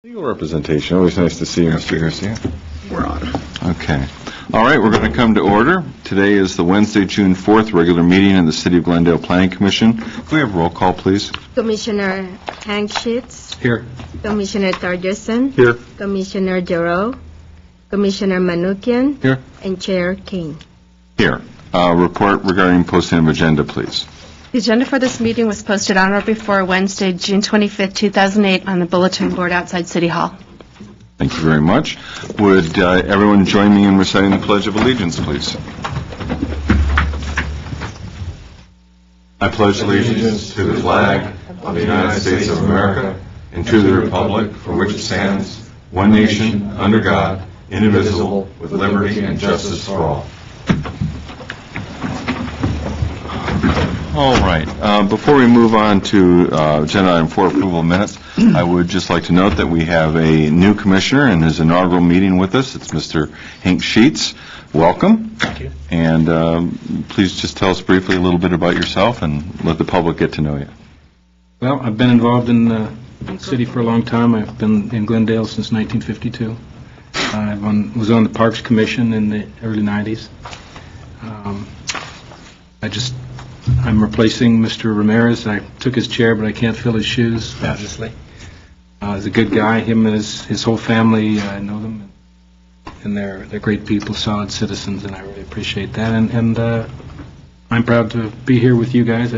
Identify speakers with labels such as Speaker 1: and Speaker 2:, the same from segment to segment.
Speaker 1: Legal representation. Always nice to see you, Mr. Garcia.
Speaker 2: We're on.
Speaker 1: Okay. All right, we're going to come to order. Today is the Wednesday, June 4th, regular meeting of the City of Glendale Planning Commission. Can we have roll call, please?
Speaker 3: Commissioner Hank Sheets.
Speaker 2: Here.
Speaker 3: Commissioner Torgerson.
Speaker 2: Here.
Speaker 3: Commissioner Giroux. Commissioner Manukian.
Speaker 2: Here.
Speaker 3: And Chair King.
Speaker 1: Here. Report regarding posting of agenda, please.
Speaker 4: The agenda for this meeting was posted on or before Wednesday, June 25th, 2008, on the bulletin board outside City Hall.
Speaker 1: Thank you very much. Would everyone join me in reciting the Pledge of Allegiance, please? I pledge allegiance to the flag of the United States of America and to the republic for which it stands, one nation, under God, indivisible, with liberty and justice for all. All right. Before we move on to agenda item 4, approval of minutes, I would just like to note that we have a new commissioner in his inaugural meeting with us. It's Mr. Hank Sheets. Welcome.
Speaker 2: Thank you.
Speaker 1: And please just tell us briefly a little bit about yourself and let the public get to know you.
Speaker 2: Well, I've been involved in the city for a long time. I've been in Glendale since 1952. I was on the Parks Commission in the early 90s. I'm replacing Mr. Ramirez. I took his chair, but I can't fill his shoes, obviously. He's a good guy. Him and his whole family, I know them, and they're great people, solid citizens, and I really appreciate that. And I'm proud to be here with you guys.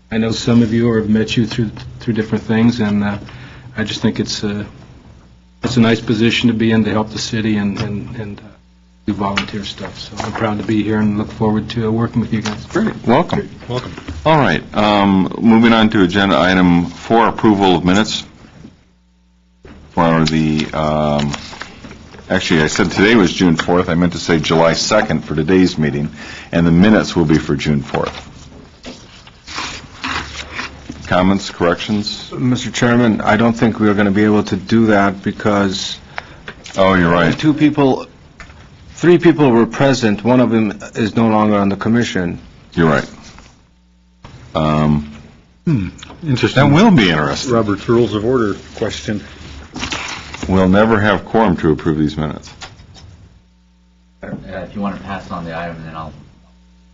Speaker 2: I know some of you, or have met you through different things, and I just think it's a nice position to be in to help the city and do volunteer stuff. So I'm proud to be here and look forward to working with you guys.
Speaker 1: Great. Welcome.
Speaker 2: Welcome.
Speaker 1: All right. Moving on to agenda item 4, approval of minutes for the, actually I said today was June 4th. I meant to say July 2nd for today's meeting, and the minutes will be for June 4th. Comments, corrections?
Speaker 5: Mr. Chairman, I don't think we are going to be able to do that because
Speaker 1: Oh, you're right.
Speaker 5: 3 people were present. One of them is no longer on the commission.
Speaker 1: You're right.
Speaker 6: Interesting.
Speaker 1: That will be interesting.
Speaker 6: Robert's Rules of Order question.
Speaker 1: We'll never have quorum to approve these minutes.
Speaker 7: If you want to pass on the item, then I'll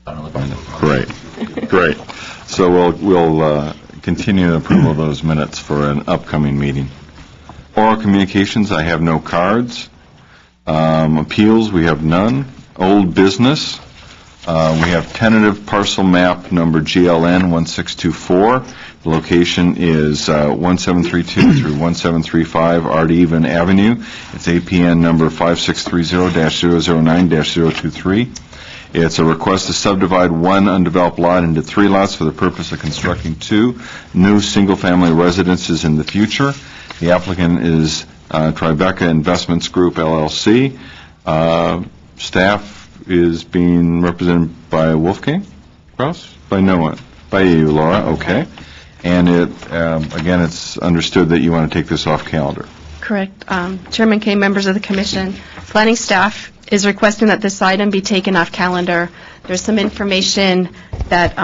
Speaker 7: look at it.
Speaker 1: Great. So we'll continue the approval of those minutes for an upcoming meeting. Oral communications, I have no cards. Appeals, we have none. Old business, we have tentative parcel map number GLN 1624. The location is 1732 through 1735 Art-Even Avenue. It's APN number 5630-009-023. It's a request to subdivide one undeveloped lot into 3 lots for the purpose of constructing 2 new single-family residences in the future. The applicant is Tribeca Investments Group, LLC. Staff is being represented by Wolfgang Kraus? By no one? By you, Laura, okay. And again, it's understood that you want to take this off calendar.
Speaker 4: Correct. Chairman Kay, members of the commission, planning staff is requesting that this item be taken off calendar. There's some information that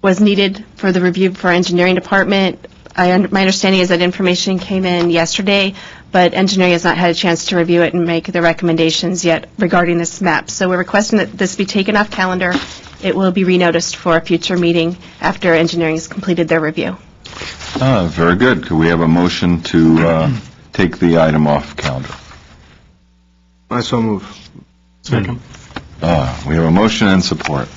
Speaker 4: was needed for the review for our engineering department. My understanding is that information came in yesterday, but engineering has not had a chance to review it and make the recommendations yet regarding this map. So we're requesting that this be taken off calendar. It will be renoticed for a future meeting after engineering has completed their review.
Speaker 1: Very good. Could we have a motion to take the item off calendar?
Speaker 5: I so move.
Speaker 6: Second.
Speaker 1: We have a motion and support.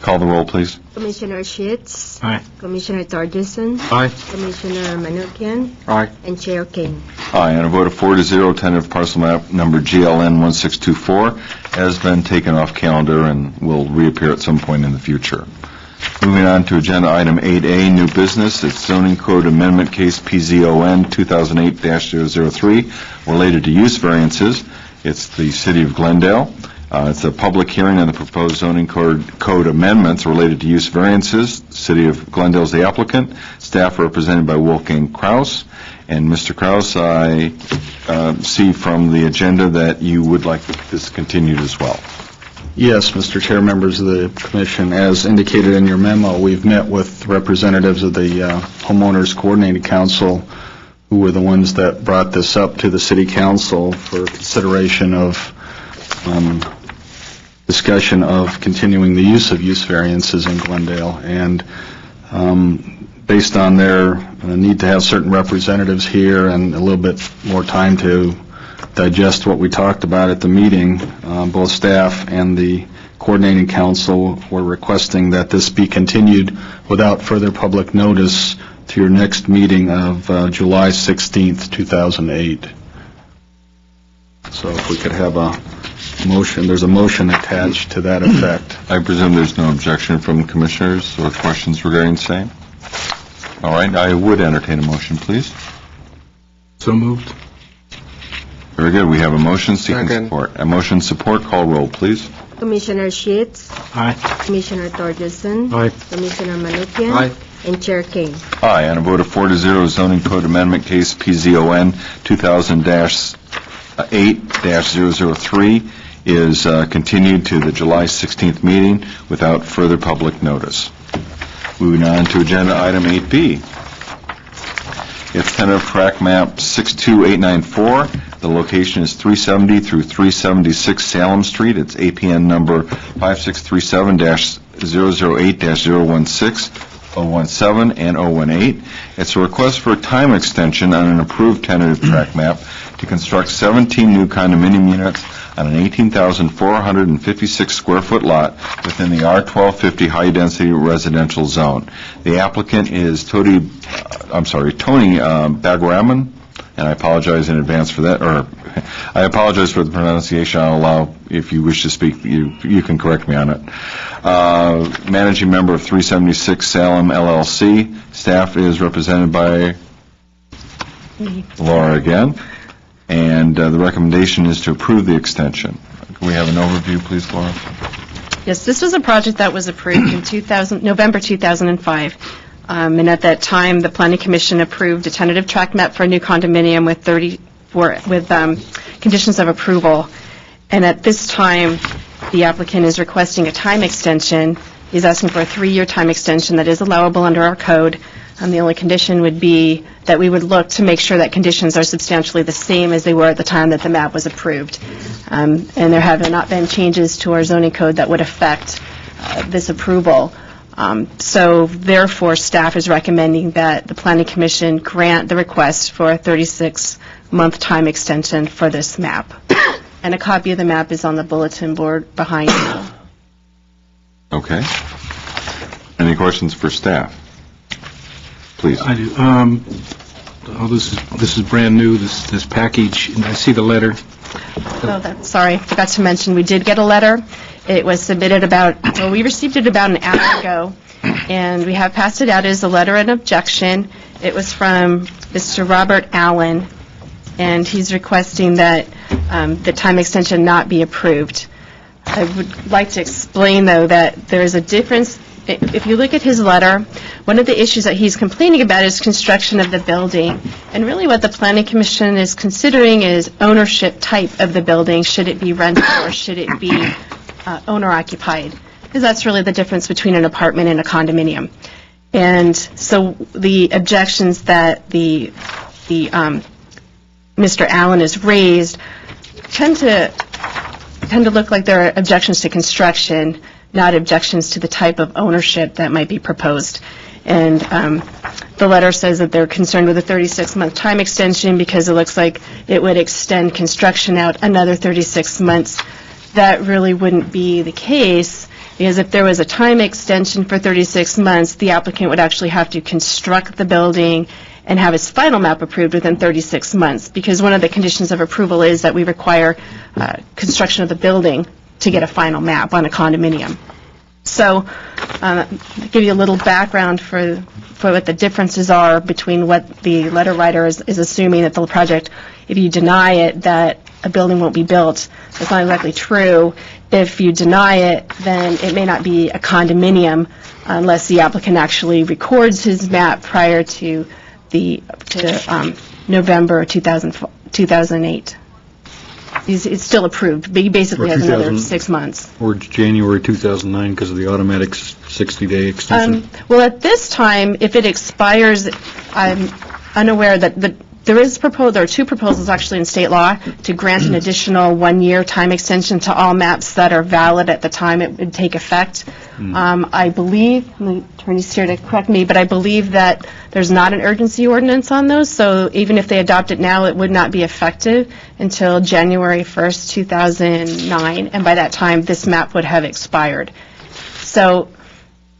Speaker 1: Call the roll, please.
Speaker 3: Commissioner Sheets.
Speaker 2: Aye.
Speaker 3: Commissioner Torgerson.
Speaker 5: Aye.
Speaker 3: Commissioner Manukian.
Speaker 5: Aye.
Speaker 3: And Chair King.
Speaker 1: Aye, and a vote of 4-0, tentative parcel map number GLN 1624 has been taken off calendar and will reappear at some point in the future. Moving on to agenda item 8A, new business. It's zoning code amendment case PZON 2008-003 related to use variances. It's the City of Glendale. It's a public hearing on the proposed zoning code amendments related to use variances. City of Glendale is the applicant. Staff represented by Wolfgang Kraus. And Mr. Kraus, I see from the agenda that you would like this continued as well.
Speaker 6: Yes, Mr. Chair, members of the Commission, as indicated in your memo, we've met with representatives of the Homeowners Coordinating Council who were the ones that brought this up to the city council for consideration of discussion of continuing the use of use variances in Glendale. And based on their need to have certain representatives here and a little bit more time to digest what we talked about at the meeting, both staff and the coordinating council were requesting that this be continued without further public notice to your next meeting of July 16th, 2008. So if we could have a motion, there's a motion attached to that effect.
Speaker 1: I presume there's no objection from commissioners or questions regarding same? All right, I would entertain a motion, please.
Speaker 2: So moved.
Speaker 1: Very good. We have a motion seeking
Speaker 5: Second.
Speaker 1: support. A motion support. Call roll, please.
Speaker 3: Commissioner Sheets,
Speaker 2: Aye.
Speaker 3: Commissioner Torgerson,
Speaker 2: Aye.
Speaker 3: Commissioner Manukian,
Speaker 5: Aye.
Speaker 3: and Chair King.
Speaker 1: Aye, on a vote of 4-0, zoning code amendment case PZON 2000-8-003 is continued to the July 16th meeting without further public notice. Moving on to agenda item 8B. It's tentative track map 62894. The location is 370 through 376 Salem Street. It's APN number 5637-008-016, 017, and 018. It's a request for a time extension on an approved tentative track map to construct 17 new condominium units on an 18,456 square foot lot within the R1250 high-density residential zone. The applicant is Tony Bagaraman, and I apologize in advance for that, or I apologize for the pronunciation. I'll allow, if you wish to speak, you can correct me on it. Managing member of 376 Salem LLC. Staff is represented by Laura again. And the recommendation is to approve the extension. Can we have an overview, please, Laura?
Speaker 4: Yes, this was a project that was approved in November 2005. And at that time, the Planning Commission approved a tentative tract map for a new condominium with conditions of approval. And at this time, the applicant is requesting a time extension. He's asking for a 3-year time extension that is allowable under our code. The only condition would be that we would look to make sure that conditions are substantially the same as they were at the time that the map was approved. And there have not been changes to our zoning code that would affect this approval. So therefore, staff is recommending that the Planning Commission grant the request for a 36-month time extension for this map. And a copy of the map is on the bulletin board behind you.
Speaker 1: Okay. Any questions for staff? Please.
Speaker 2: I do. This is brand new, this package, and I see the letter.
Speaker 4: Sorry, I forgot to mention, we did get a letter. It was submitted we received it about an hour ago, and we have passed it out as a letter of objection. It was from Mr. Robert Allen, and he's requesting that the time extension not be approved. I would like to explain, though, that there is a difference. If you look at his letter, one of the issues that he's complaining about is construction of the building. And really what the Planning Commission is considering is ownership type of the building. Should it be rented or should it be owner-occupied? Because that's really the difference between an apartment and a condominium. And so the objections that Mr. Allen has raised tend to look like they're objections to construction, not objections to the type of ownership that might be proposed. And the letter says that they're concerned with a 36-month time extension because it looks like it would extend construction out another 36 months. That really wouldn't be the case, because if there was a time extension for 36 months, the applicant would actually have to construct the building and have its final map approved within 36 months, because one of the conditions of approval is that we require construction of the building to get a final map on a condominium. So I'll give you a little background for what the differences are between what the letter writer is assuming that the project, if you deny it, that a building won't be built. That's not exactly true. If you deny it, then it may not be a condominium unless the applicant actually records his map prior to November 2008. It's still approved, but he basically has another 6 months.
Speaker 8: Or January 2009 because of the automatic 60-day extension?
Speaker 4: Well, at this time, if it expires, I'm unaware that There are two proposals actually in state law to grant an additional 1-year time extension to all maps that are valid at the time it would take effect. I believe, the attorney's here to correct me, but I believe that there's not an urgency ordinance on those, so even if they adopt it now, it would not be effective until January 1st, 2009, and by that time, this map would have expired. So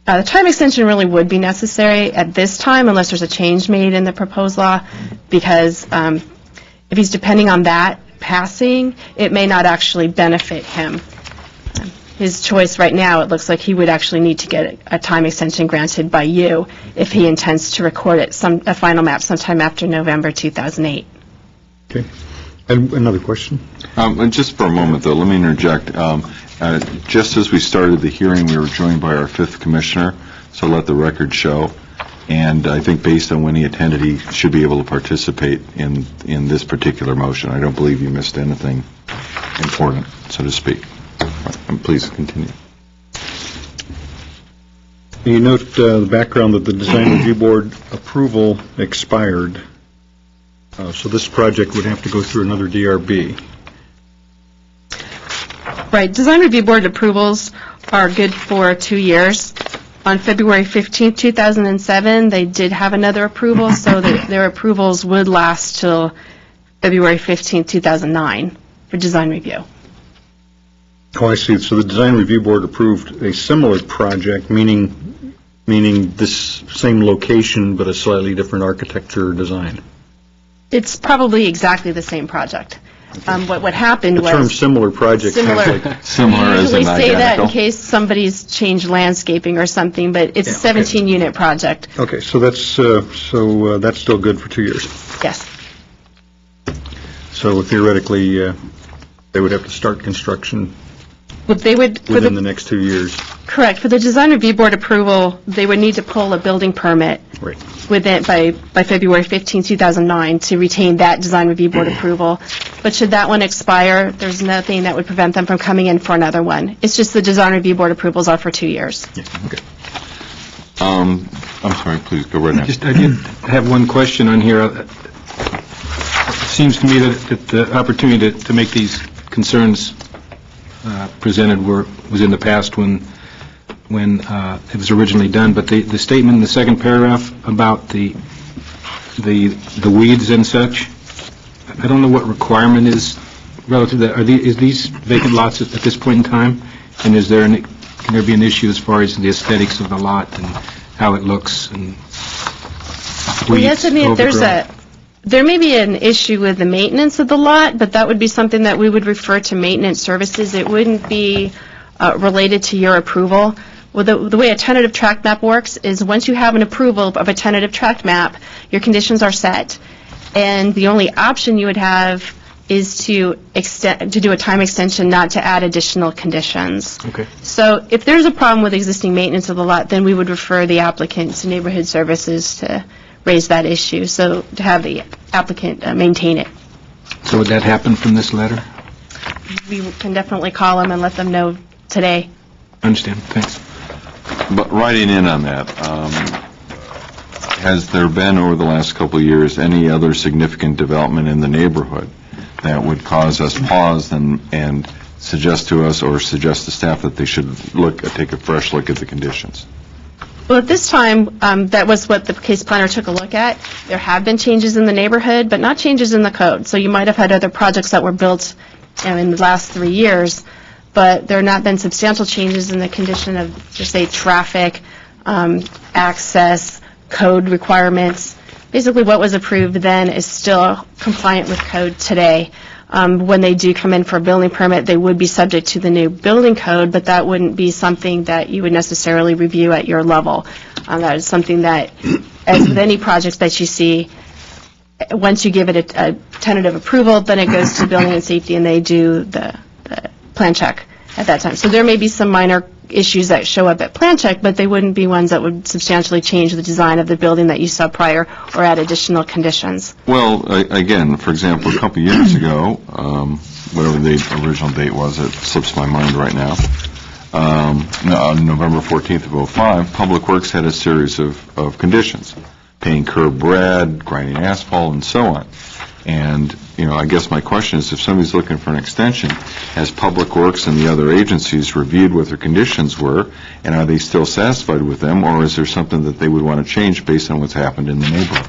Speaker 4: the time extension really would be necessary at this time unless there's a change made in the proposed law, because if he's depending on that passing, it may not actually benefit him. His choice right now, it looks like he would actually need to get a time extension granted by you if he intends to record it, a final map sometime after November 2008.
Speaker 8: Okay. And another question?
Speaker 1: And just for a moment, though, let me interject. Just as we started the hearing, we were joined by our fifth commissioner, so let the record show. And I think based on when he attended, he should be able to participate in this particular motion. I don't believe you missed anything important, so to speak. And please continue.
Speaker 8: You note the background that the Design Review Board approval expired, so this project would have to go through another DRB.
Speaker 4: Right. Design Review Board approvals are good for 2 years. On February 15, 2007, they did have another approval, so their approvals would last till February 15, 2009 for design review.
Speaker 8: Oh, I see. So the Design Review Board approved a similar project, meaning this same location but a slightly different architecture or design.
Speaker 4: It's probably exactly the same project. What happened
Speaker 8: The
Speaker 4: was...
Speaker 8: term similar project sounds like...
Speaker 1: Similar
Speaker 4: We
Speaker 1: as in
Speaker 4: usually say that in
Speaker 1: identical.
Speaker 4: case somebody's changed landscaping or something, but it's a
Speaker 8: Yeah, okay.
Speaker 4: 17-unit project.
Speaker 8: Okay, so that's still good for 2 years.
Speaker 4: Yes.
Speaker 8: So theoretically, they would have to start construction
Speaker 4: But they would... for
Speaker 8: within the next 2 years.
Speaker 4: Correct. For the Design Review Board approval, they would need to pull a building permit
Speaker 8: Right.
Speaker 4: within by February 15, 2009 to retain that Design Review Board approval. But should that one expire, there's nothing that would prevent them from coming in for another one. It's just the Design Review Board approvals are for 2 years.
Speaker 8: Yeah, okay.
Speaker 1: I'm sorry, please, go right ahead.
Speaker 2: I did have one question on here. It seems to me that the opportunity to make these concerns presented was in the past when it was originally done, but the statement in the second paragraph about the weeds and such, I don't know what requirement is relative to that. Is these vacant lots at this point in time? And can there be an issue as far as the aesthetics of the lot and how it looks and weeds,
Speaker 4: Yes, I mean,
Speaker 2: overgrowth?
Speaker 4: there may be an issue with the maintenance of the lot, but that would be something that we would refer to maintenance services. It wouldn't be related to your approval. Well, the way a tentative tract map works is once you have an approval of a tentative tract map, your conditions are set, and the only option you would have is to do a time extension, not to add additional conditions.
Speaker 2: Okay.
Speaker 4: So if there's a problem with existing maintenance of the lot, then we would refer the applicant to Neighborhood Services to raise that issue, so to have the applicant maintain it.
Speaker 2: So would that happen from this letter?
Speaker 4: We can definitely call them and let them know today.
Speaker 2: Understand, thanks.
Speaker 1: But writing in on that, has there been over the last couple of years any other significant development in the neighborhood that would cause us pause and suggest to us or suggest to staff that they should take a fresh look at the conditions?
Speaker 4: Well, at this time, that was what the case planner took a look at. There have been changes in the neighborhood, but not changes in the code. So you might have had other projects that were built in the last 3 years, but there have not been substantial changes in the condition of, just say, traffic, access, code requirements. Basically, what was approved then is still compliant with code today. When they do come in for a building permit, they would be subject to the new building code, but that wouldn't be something that you would necessarily review at your level. That is something that, as with any projects that you see, once you give it a tentative approval, then it goes to building and safety, and they do the plan check at that time. So there may be some minor issues that show up at plan check, but they wouldn't be ones that would substantially change the design of the building that you saw prior or add additional conditions.
Speaker 1: Well, again, for example, a couple of years ago, whatever the original date was, it slips my mind right now, on November 14th of 2005, Public Works had a series of conditions. paying curb red, grinding asphalt, and so on. And, I guess my question is, if somebody's looking for an extension, has Public Works and the other agencies reviewed what their conditions were, and are they still satisfied with them, or is there something that they would want to change based on what's happened in the neighborhood?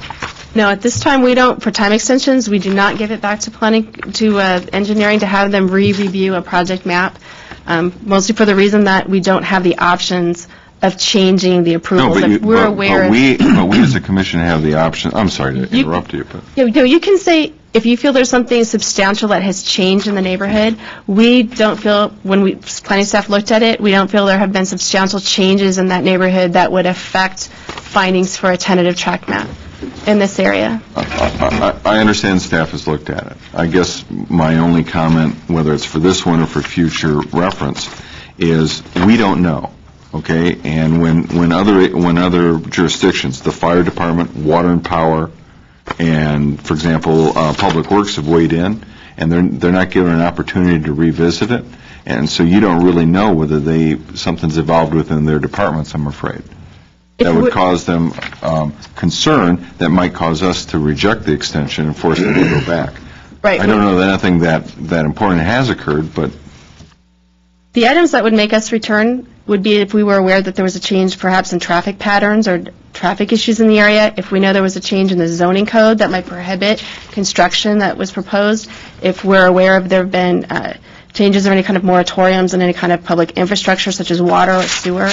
Speaker 4: No, at this time, we don't, for time extensions, we do not give it back to planning, to engineering to have them re-review a project map, mostly for the reason that we don't have the options of changing the approvals. If we're aware of...
Speaker 1: But we as a commission have the option, I'm sorry to interrupt you, but...
Speaker 4: You can say, if you feel there's something substantial that has changed in the neighborhood, we don't feel, when planning staff looked at it, we don't feel there have been substantial changes in that neighborhood that would affect findings for a tentative tract map in this area.
Speaker 1: I understand staff has looked at it. I guess my only comment, whether it's for this one or for future reference, is we don't know. Okay, and when other jurisdictions, the fire department, water and power, and for example, Public Works have weighed in, and they're not given an opportunity to revisit it, and so you don't really know whether something's evolved within their departments. I'm afraid that would cause them concern that might cause us to reject the extension and force them to go back.
Speaker 4: Right.
Speaker 1: I don't know that anything that important has occurred, but
Speaker 4: the items that would make us return would be if we were aware that there was a change perhaps in traffic patterns or traffic issues in the area, if we know there was a change in the zoning code that might prohibit construction that was proposed, if we're aware of there have been changes or any kind of moratoriums on any kind of public infrastructure such as water or sewer.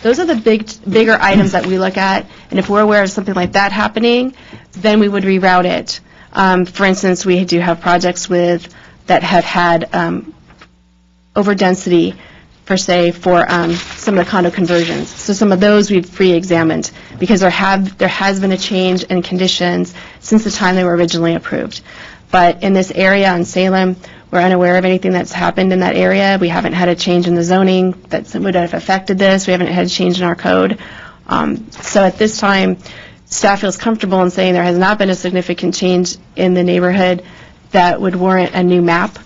Speaker 4: Those are the bigger items that we look at, and if we're aware of something like that happening, then we would reroute it. For instance, we do have projects that have had overdensity, per se, for some of the condo conversions. So some of those we've re-examined because there has been a change in conditions since the time they were originally approved. But in this area in Salem, we're unaware of anything that's happened in that area. We haven't had a change in the zoning that would have affected this. We haven't had a change in our code. So at this time, staff feels comfortable in saying there has not been a significant change in the neighborhood that would warrant a new map.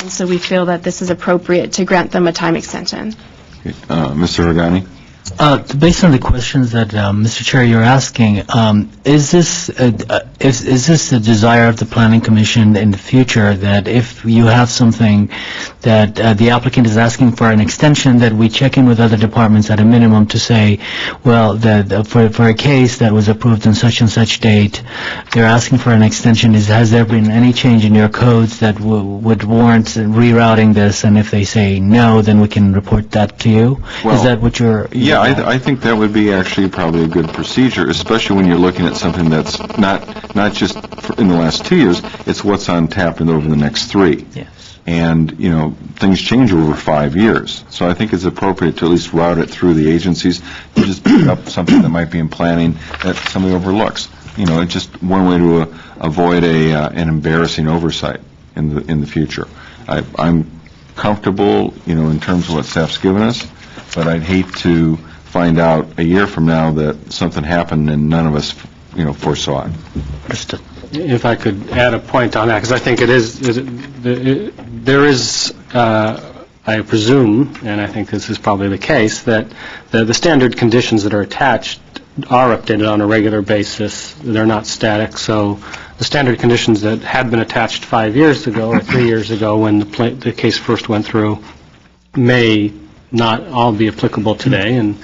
Speaker 4: And so we feel that this is appropriate to grant them a time extension.
Speaker 1: Okay. Mr. Regani?
Speaker 9: Based on the questions that, Mr. Chair, you're asking, is this a desire of the Planning Commission in the future that if you have something that the applicant is asking for an extension, that we check in with other departments at a minimum to say, well, that for a case that was approved on such and such date, they're asking for an extension. Has there been any change in your codes that would warrant rerouting this? And if they say no, then we can report that to you.
Speaker 1: Well,
Speaker 9: is that what you're?
Speaker 1: Yeah, I think that would be actually probably a good procedure, especially when you're looking at something that's not just in the last 2 years, it's what's on tap and over the next 3.
Speaker 9: Yes.
Speaker 1: And, things change over 5 years. So I think it's appropriate to at least route it through the agencies to just pick up something that might be in planning that somebody overlooks. It's just one way to avoid an embarrassing oversight in the future. I'm comfortable, in terms of what staff's given us, but I'd hate to find out a year from now that something happened and none of us, foresaw it.
Speaker 9: Understood.
Speaker 10: If I could add a point on that, because I think there is, I presume, and I think this is probably the case, that the standard conditions that are attached are updated on a regular basis. They're not static, so the standard conditions that had been attached 5 years ago or 3 years ago when the case first went through may not all be applicable today, and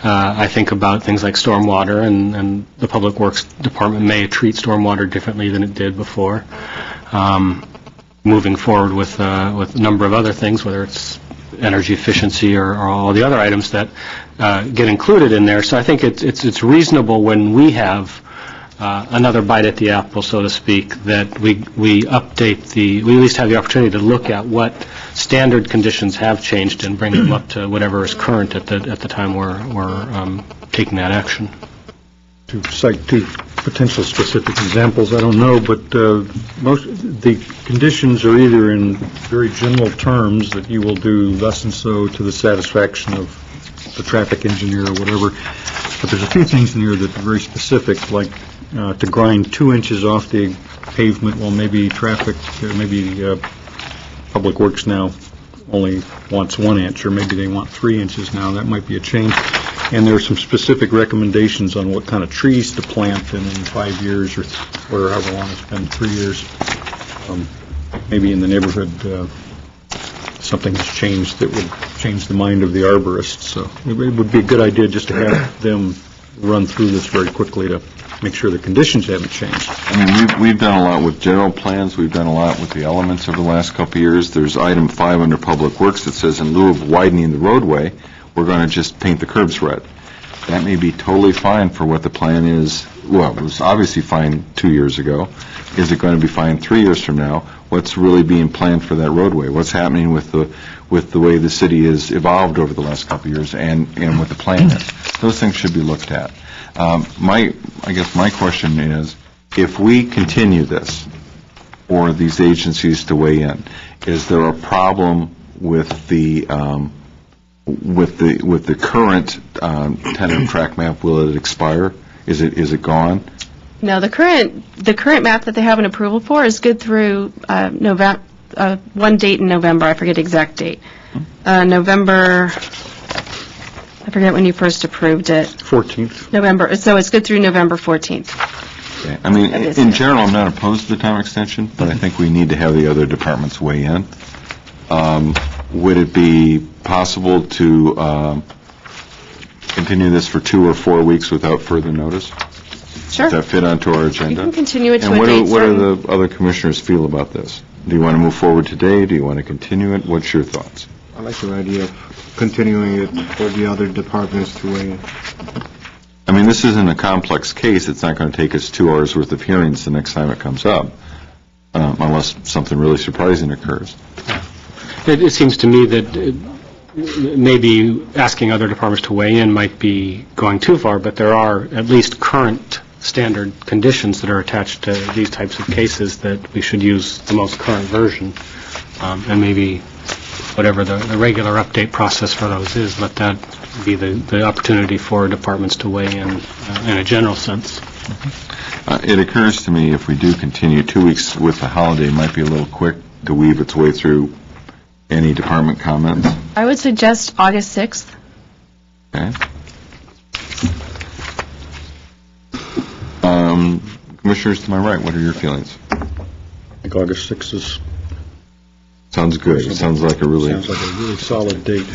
Speaker 10: I think about things like stormwater, and the Public Works Department may treat stormwater differently than it did before. Moving forward with a number of other things, whether it's energy efficiency or all the other items that get included in there. So I think it's reasonable when we have another bite at the apple, so to speak, that we update we at least have the opportunity to look at what standard conditions have changed and bring them up to whatever is current at the time we're taking that action.
Speaker 8: To cite 2 potential specific examples, I don't know, but most the conditions are either in very general terms that you will do thus and so to the satisfaction of the traffic engineer or whatever, but there's a few things in here that are very specific, like to grind 2 inches off the pavement, well, maybe Public Works now only wants 1 inch, or maybe they want 3 inches now. That might be a change. And there are some specific recommendations on what kind of trees to plant in 5 years or however long it's been, 3 years. Maybe in the neighborhood, something has changed that would change the mind of the arborist. So it would be a good idea just to have them run through this very quickly to make sure the conditions haven't changed.
Speaker 1: I mean, we've done a lot with general plans, we've done a lot with the elements over the last couple of years. There's item 5 under Public Works that says, in lieu of widening the roadway, we're going to just paint the curbs red. That may be totally fine for what the plan is. Well, it was obviously fine 2 years ago. Is it going to be fine 3 years from now? What's really being planned for that roadway? What's happening with the way the city has evolved over the last couple of years and what the plan is? Those things should be looked at. I guess my question is, if we continue this, for these agencies to weigh in, is there a problem with the current tentative track map? Will it expire? Is it gone?
Speaker 4: No, the current map that they have an approval for is good through November, one date in November, I forget the exact date. November, I forget when you first approved it.
Speaker 8: 14th.
Speaker 4: November, so it's good through November 14th.
Speaker 1: Okay. I mean, in general, I'm not opposed to the time extension, but I think we need to have the other departments weigh in. Would it be possible to continue this for 2 or 4 weeks without further notice?
Speaker 4: Sure.
Speaker 1: Does that fit onto our
Speaker 4: You
Speaker 1: agenda?
Speaker 4: can continue it to
Speaker 1: And
Speaker 4: a date
Speaker 1: what do
Speaker 4: certain.
Speaker 1: the other commissioners feel about this? Do you want to move forward today? Do you want to continue it? What's your thoughts?
Speaker 5: I like the idea of continuing it for the other departments to weigh in.
Speaker 1: I mean, this isn't a complex case. It's not going to take us 2 hours worth of hearings the next time it comes up, unless something really surprising occurs.
Speaker 10: It seems to me that maybe asking other departments to weigh in might be going too far, but there are at least current standard conditions that are attached to these types of cases that we should use the most current version, and maybe whatever the regular update process for those is, let that be the opportunity for departments to weigh in a general sense.
Speaker 1: It occurs to me if we do continue 2 weeks with the holiday, it might be a little quick to weave its way through any department comments.
Speaker 4: I would suggest August 6th.
Speaker 1: Okay. Commissioners, to my right, what are your feelings?
Speaker 8: I think August 6th
Speaker 1: Sounds good. It sounds like a really...
Speaker 8: sounds like a really solid date.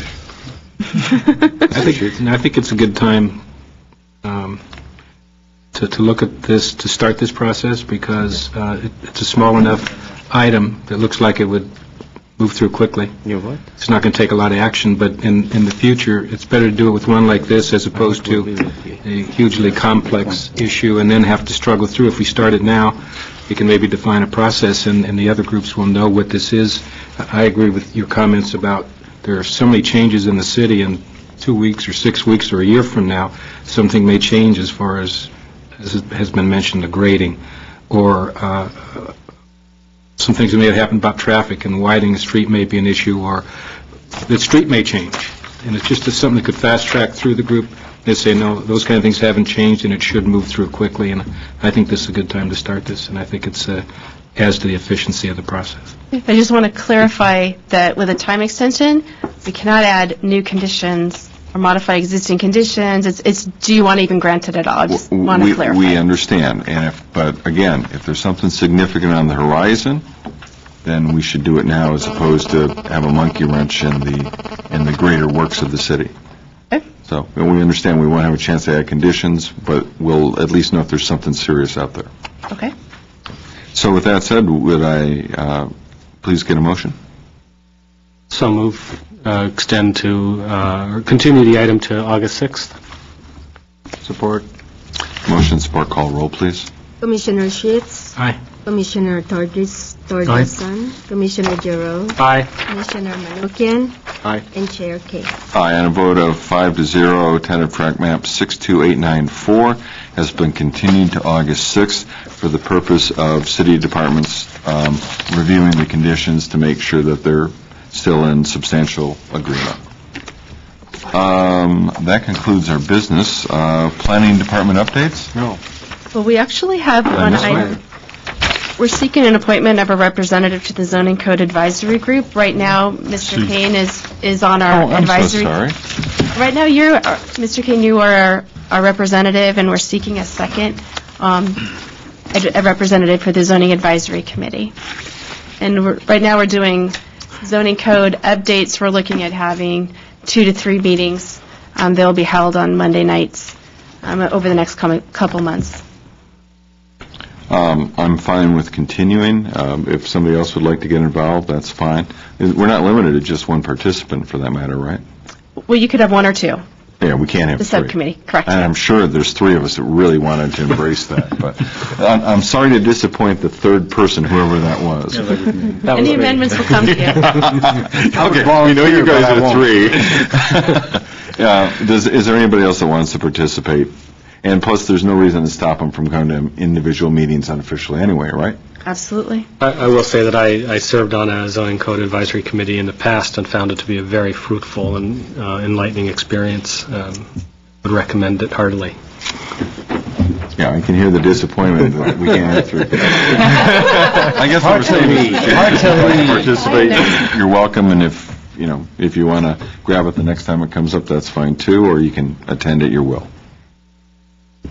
Speaker 2: I think it's a good time to look at this, to start this process, because it's a small enough item that looks like it would move through quickly. It's not going to take a lot of action, but in the future, it's better to do it with one like this as opposed to a hugely complex issue and then have to struggle through. If we start it now, we can maybe define a process, and the other groups will know what this is. I agree with your comments about there are so many changes in the city, and 2 weeks or 6 weeks or a year from now, something may change as far as has been mentioned, the grading, or some things that may have happened about traffic, and widening the street may be an issue, or the street may change. And it's just something that could fast-track through the group. They say, no, those kind of things haven't changed, and it should move through quickly. And I think this is a good time to start this, and I think it's adds to the efficiency of the process.
Speaker 4: I just want to clarify that with a time extension, we cannot add new conditions or modify existing conditions. It's do you want to even grant it at all? I just want to clarify.
Speaker 1: We understand, but again, if there's something significant on the horizon, then we should do it now as opposed to have a monkey wrench in the greater works of the city.
Speaker 4: Okay.
Speaker 1: So we understand we won't have a chance to add conditions, but we'll at least know if there's something serious out there.
Speaker 4: Okay.
Speaker 1: So with that said, would I please get a motion?
Speaker 10: So move, extend to, or continue the item to August 6th.
Speaker 1: Support. Motion, support, call roll, please.
Speaker 3: Commissioner Sheets,
Speaker 2: Aye.
Speaker 3: Commissioner Torgerson, Commissioner Giroux,
Speaker 10: Aye.
Speaker 3: Commissioner Manukian,
Speaker 1: Aye.
Speaker 3: and Chair King.
Speaker 1: Aye, and a vote of 5-0, tentative track map 62894 has been continued to August 6th for the purpose of city departments reviewing the conditions to make sure that they're still in substantial agreement. That concludes our business. Planning department updates? No.
Speaker 4: Well, we actually have one
Speaker 1: missed
Speaker 4: item.
Speaker 1: one?
Speaker 4: We're seeking an appointment of a representative to the Zoning Code Advisory Group. Right now, Mr. Payne is on our advisory.
Speaker 1: I'm so sorry.
Speaker 4: Right now, Mr. Kane, you are our representative, and we're seeking a second a representative for the Zoning Advisory Committee. And right now, we're doing zoning code updates. We're looking at having 2 to 3 meetings. They'll be held on Monday nights over the next couple months.
Speaker 1: I'm fine with continuing. If somebody else would like to get involved, that's fine. We're not limited to just one participant, for that matter, right?
Speaker 4: Well, you could have 1 or 2.
Speaker 1: Yeah, we can't have
Speaker 4: The
Speaker 1: 3.
Speaker 4: subcommittee, correct.
Speaker 1: And I'm sure there's 3 of us that really wanted to embrace that, but I'm sorry to disappoint the third person, whoever that was.
Speaker 4: Any amendments will come to you.
Speaker 1: Okay, we know you guys are 3. Is there anybody else that wants to participate? And plus, there's no reason to stop them from coming to individual meetings unofficially anyway, right?
Speaker 4: Absolutely.
Speaker 10: I will say that I served on a zoning code advisory committee in the past and found it to be a very fruitful and enlightening experience. Would recommend it heartily.
Speaker 1: Yeah, I can hear the disappointment that we can't answer. I guess what we're saying is, if you'd like to participate, you're welcome, and if you want to grab it the next time it comes up, that's fine too, or you can attend at your will.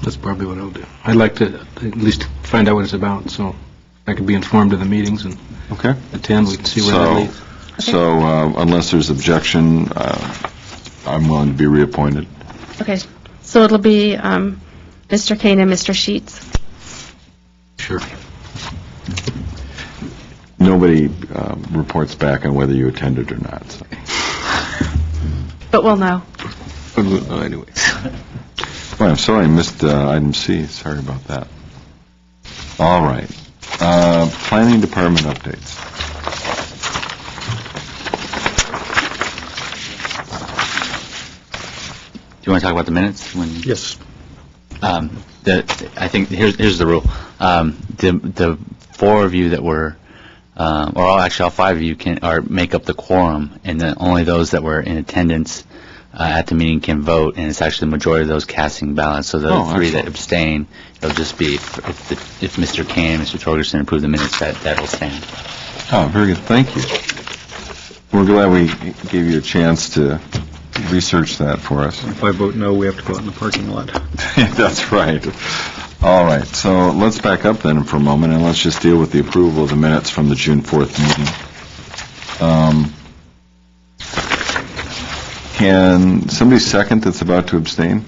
Speaker 2: That's probably what I'll do. I'd like to at least find out what it's about, so I could be informed of the meetings and
Speaker 1: Okay.
Speaker 2: attend. We can see where that leads.
Speaker 1: So unless there's objection, I'm willing to be reappointed.
Speaker 4: Okay. So it'll be Mr. Kane and Mr. Sheets.
Speaker 2: Sure.
Speaker 1: Nobody reports back on whether you attended or not. So.
Speaker 4: But we'll know.
Speaker 1: Anyways. Well, I'm sorry I missed item C. Sorry about that. All right. Planning Department updates.
Speaker 7: Do you want to talk about the minutes?
Speaker 8: Yes.
Speaker 7: I think here's the rule. The 4 of you that were, actually all 5 of you make up the quorum, and then only those that were in attendance at the meeting can vote, and it's actually the majority of those casting ballots. So the 3 that abstain, it'll just be if Mr. Kane and Mr. Torgerson approve the minutes, that will stand.
Speaker 1: Oh, very good. Thank you. We're glad we gave you a chance to research that for us.
Speaker 8: If I vote no, we have to go out in the parking lot.
Speaker 1: That's right. All right. So let's back up then for a moment, and let's just deal with the approval of the minutes from the June 4th meeting. Can somebody second that's about to abstain?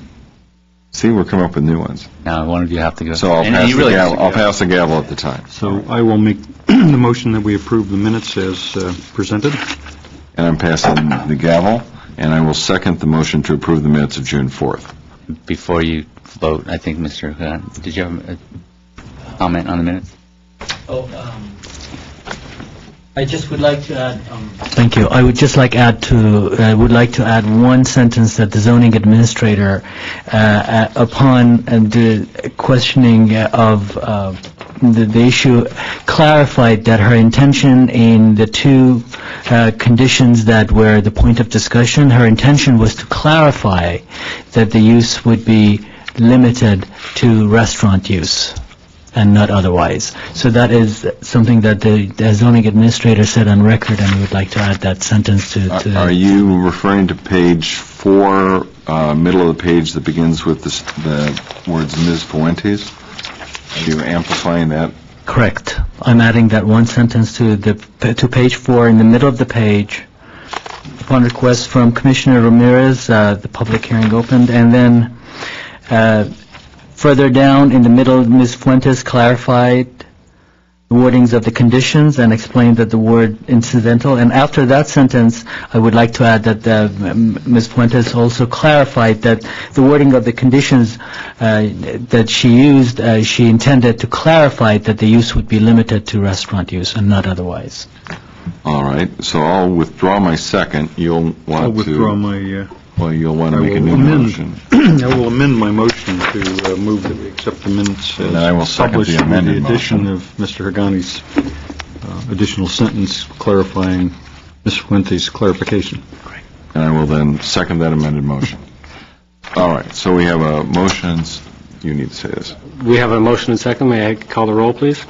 Speaker 1: See, we're coming up with new ones.
Speaker 7: Now, one of you have to go.
Speaker 1: So I'll pass the gavel at the time.
Speaker 8: So I will make the motion that we approve the minutes as presented.
Speaker 1: And I'm passing the gavel, and I will second the motion to approve the minutes of June 4th.
Speaker 7: Before you vote, I think, Mr. Did you have a comment on the minutes?
Speaker 9: I just would like to add. Thank you. I would just like would like to add one sentence that the zoning administrator, upon the questioning of the issue, clarified that her intention in the 2 conditions that were the point of discussion, her intention was to clarify that the use would be limited to restaurant use and not otherwise. So that is something that the zoning administrator said on record, and we would like to add that sentence to
Speaker 1: Are you referring to page 4, middle of the page that begins with the words Ms. Fuentes? Are you amplifying that?
Speaker 9: Correct. I'm adding that one sentence to page 4 in the middle of the page. Upon request from Commissioner Ramirez, the public hearing opened, and then further down in the middle, Ms. Fuentes clarified the wordings of the conditions and explained that the word incidental. And after that sentence, I would like to add that Ms. Fuentes also clarified that the wording of the conditions that she used, she intended to clarify that the use would be limited to restaurant use and not otherwise.
Speaker 1: All right. So I'll withdraw my second. You'll want to...
Speaker 8: I'll withdraw my...
Speaker 1: Well, you'll want to make a new motion.
Speaker 8: I will amend my motion to move that we accept the minutes
Speaker 1: And I will
Speaker 8: as
Speaker 1: second
Speaker 8: published
Speaker 1: the
Speaker 8: with
Speaker 1: amended
Speaker 8: the addition
Speaker 1: motion.
Speaker 8: of Mr. Hagani's additional sentence clarifying Ms. Fuentes' clarification.
Speaker 1: And I will then second that amended motion. All right. So we have a motion. You need to say this.
Speaker 10: We have a motion and second. May I call the roll, please?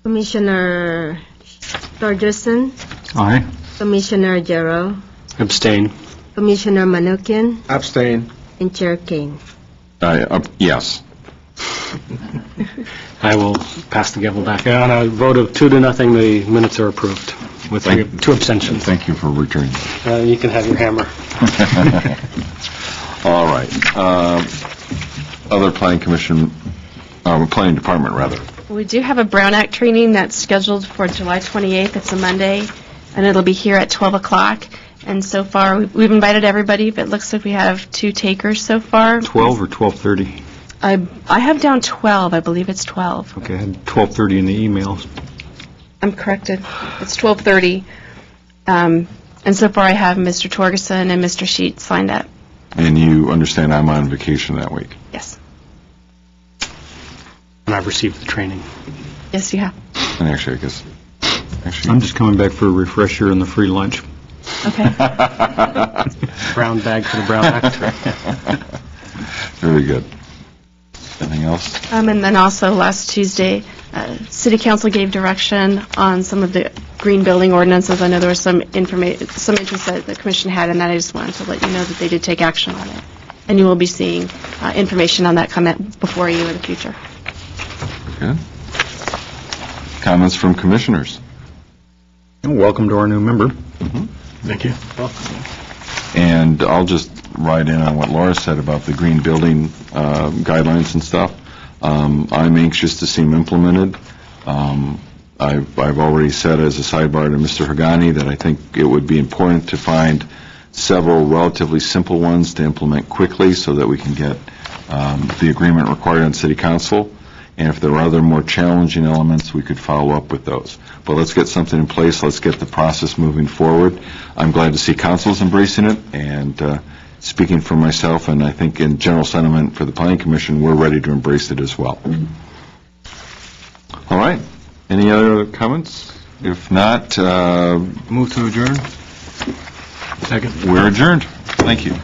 Speaker 3: Commissioner Torgerson,
Speaker 8: Aye.
Speaker 3: Commissioner Jarrow,
Speaker 10: Abstain.
Speaker 3: Commissioner Manukian,
Speaker 5: Abstain.
Speaker 3: and Chair Kane.
Speaker 1: Yes.
Speaker 10: I will pass the gavel back. On a vote of 2-0, the minutes are approved with two abstentions.
Speaker 1: Thank you for returning.
Speaker 10: You can have your hammer.
Speaker 1: All right. Other planning commission, planning department, rather.
Speaker 4: We do have a Brown Act training that's scheduled for July 28th. It's a Monday, and it'll be here at 12 o'clock. And so far, we've invited everybody, but it looks like we have 2 takers so far.
Speaker 8: 12 or 12:30?
Speaker 4: I have down 12. I believe it's 12.
Speaker 8: Okay, I had 12:30 in the emails.
Speaker 4: I'm corrected. It's 12:30. And so far, I have Mr. Torgerson and Mr. Sheets signed up.
Speaker 1: And you understand I'm on vacation that week.
Speaker 4: Yes.
Speaker 10: And I've received the training.
Speaker 4: Yes, you have.
Speaker 1: And actually, I guess,
Speaker 8: I'm just coming back for a refresher and the free lunch.
Speaker 4: Okay.
Speaker 10: Brown bag for the Brown Act.
Speaker 1: Very good. Anything else?
Speaker 4: And then also last Tuesday, City Council gave direction on some of the green building ordinances. I know there was some interest that the Commission had in that. I just wanted to let you know that they did take action on it. And you will be seeing information on that come before you in the future.
Speaker 1: Good. Comments from commissioners?
Speaker 8: Welcome to our new member.
Speaker 10: Thank you.
Speaker 1: And I'll just write in on what Laura said about the green building guidelines and stuff. I'm anxious to see them implemented. I've already said as a sidebar to Mr. Hagani that I think it would be important to find several relatively simple ones to implement quickly so that we can get the agreement required on City Council. And if there are other more challenging elements, we could follow up with those. But let's get something in place. Let's get the process moving forward. I'm glad to see Council's embracing it. And speaking for myself, and I think in general sentiment for the Planning Commission, we're ready to embrace it as well. All right. Any other comments? If not,
Speaker 5: Move to adjourn.
Speaker 10: Second.
Speaker 1: we're adjourned. Thank you.